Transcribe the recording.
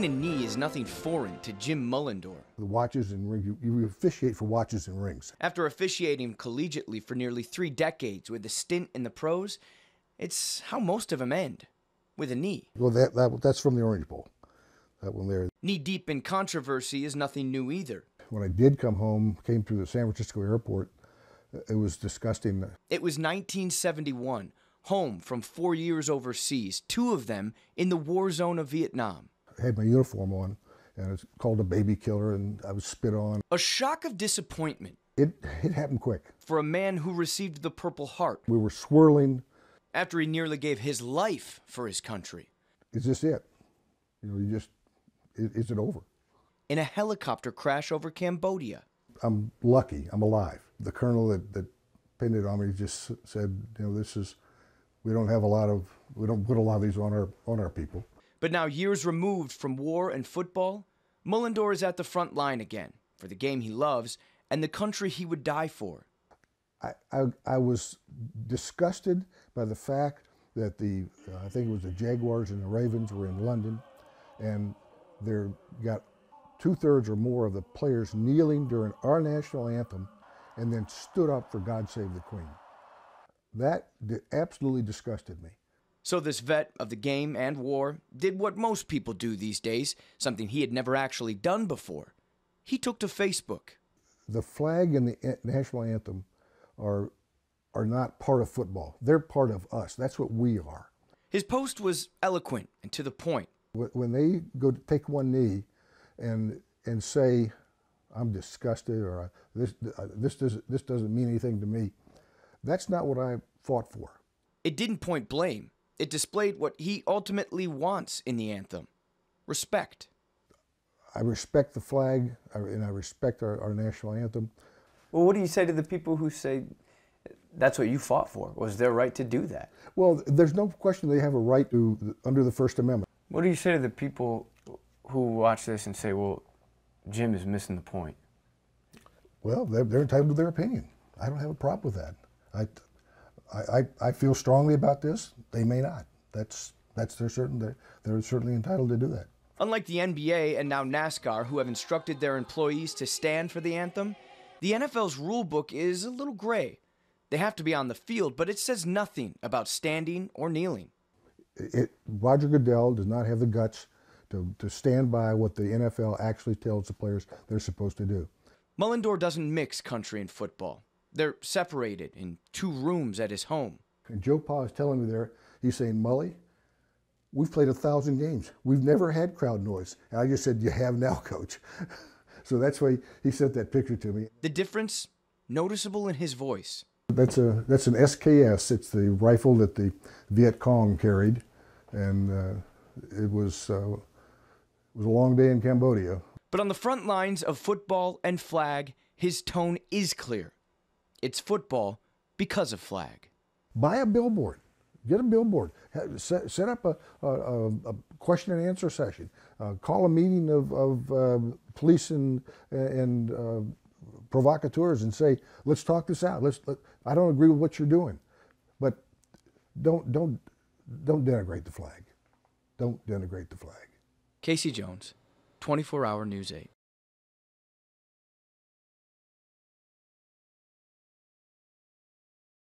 Taking a knee is nothing foreign to Jim Mullendore. The watches and rings, you officiate for watches and rings. After officiating collegiately for nearly 3 decades with a stint in the pros, it's how most of them end, with a knee. Well, that's from the Orange Bowl, that one there. Knee-deep in controversy is nothing new either. When I did come home, came through the San Francisco airport, it was disgusting. It was 1971, home from 4 years overseas, 2 of them in the war zone of Vietnam. I had my uniform on, and it was called a baby killer, and I was spit on. A shock of disappointment. It happened quick. For a man who received the Purple Heart. We were swirling. After he nearly gave his life for his country. Is this it? Is it over? In a helicopter crash over Cambodia. I'm lucky, I'm alive. The colonel that pinned it on me just said, we don't put a lot of these on our people. But now, years removed from war and football, Mullendore is at the front line again for the game he loves and the country he would die for. I was disgusted by the fact that I think it was the Jaguars and the Ravens were in London, and they got 2/3 or more of the players kneeling during our national anthem and then stood up for God Save the Queen. That absolutely disgusted me. So this vet of the game and war did what most people do these days, something he had never actually done before. He took to Facebook. The flag and the national anthem are not part of football. They're part of us. That's what we are. His post was eloquent and to the point. When they go to take one knee and say, I'm disgusted, or this doesn't mean anything to me, that's not what I fought for. It didn't point blame. It displayed what he ultimately wants in the anthem: respect. I respect the flag, and I respect our national anthem. Well, what do you say to the people who say that's what you fought for? Was their right to do that? Well, there's no question they have a right to, under the First Amendment. What do you say to the people who watch this and say, well, Jim is missing the point? Well, they're entitled to their opinion. I don't have a problem with that. I feel strongly about this. They may not. They're certainly entitled to do that. Unlike the NBA and now NASCAR, who have instructed their employees to stand for the anthem, the NFL's rule book is a little gray. They have to be on the field, but it says nothing about standing or kneeling. Roger Goodell does not have the guts to stand by what the NFL actually tells the players they're supposed to do. Mullendore doesn't mix country and football. They're separated in 2 rooms at his home. And Joe Pa is telling me there, he's saying, Mully, we've played 1,000 games. We've never had crowd noise. And I just said, you have now, Coach. So that's why he sent that picture to me. The difference, noticeable in his voice. That's an SKS. It's the rifle that the Viet Cong carried, and it was a long day in Cambodia. But on the front lines of football and flag, his tone is clear. It's football because of flag. Buy a billboard. Get a billboard. Set up a question and answer session. Call a meeting of police and provocateurs and say, let's talk this out. I don't agree with what you're doing, but don't denigrate the flag. Don't denigrate the flag. Casey Jones, 24 Hour News 8.